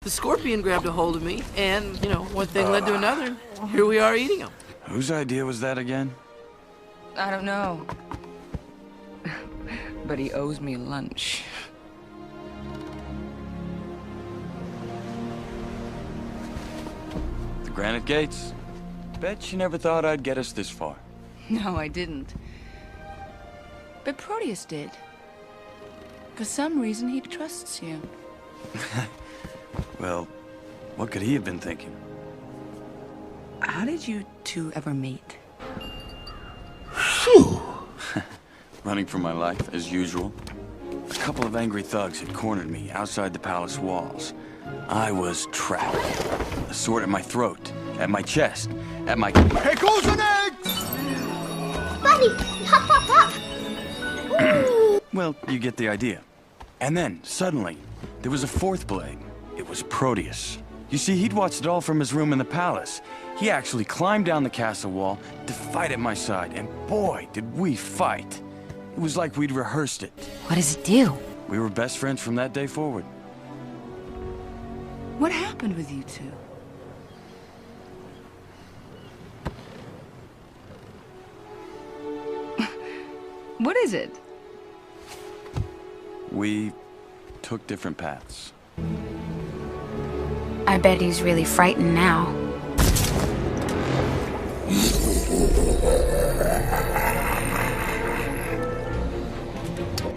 the scorpion grabbed a hold of me, and, one thing led to another. Here we are eating them. Whose idea was that again? I don't know. But he owes me lunch. The Granite Gates. Bet you never thought I'd get us this far. No, I didn't. But Proteus did. For some reason, he trusts you. Well, what could he have been thinking? How did you two ever meet? Phew. Running for my life, as usual. A couple of angry thugs had cornered me outside the palace walls. I was trapped. A sword at my throat, at my chest, at my... Pickles and eggs! Buddy, hop, hop, hop! Ooh. Well, you get the idea. And then, suddenly, there was a fourth blade. It was Proteus. You see, he'd watched it all from his room in the palace. He actually climbed down the castle wall to fight at my side, and boy, did we fight. It was like we'd rehearsed it. What does it do? We were best friends from that day forward. What happened with you two? What is it? We took different paths. I bet he's really frightened now.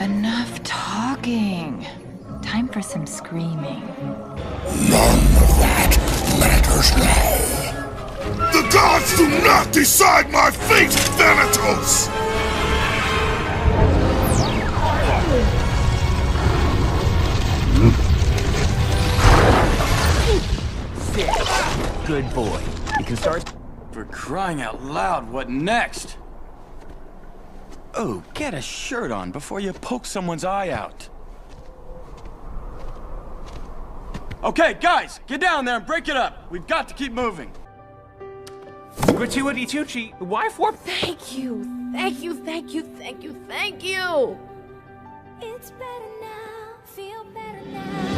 Enough talking. Time for some screaming. None of that matters now. The gods do not decide my fate, Thanatos! Good boy. You can start. For crying out loud, what next? Oh, get a shirt on before you poke someone's eye out. Okay, guys, get down there and break it up. We've got to keep moving. Gratuity Tucci. Why for? Thank you, thank you, thank you, thank you, thank you! It's better now, feel better now.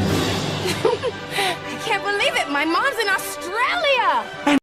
I can't believe it! My mom's in Australia!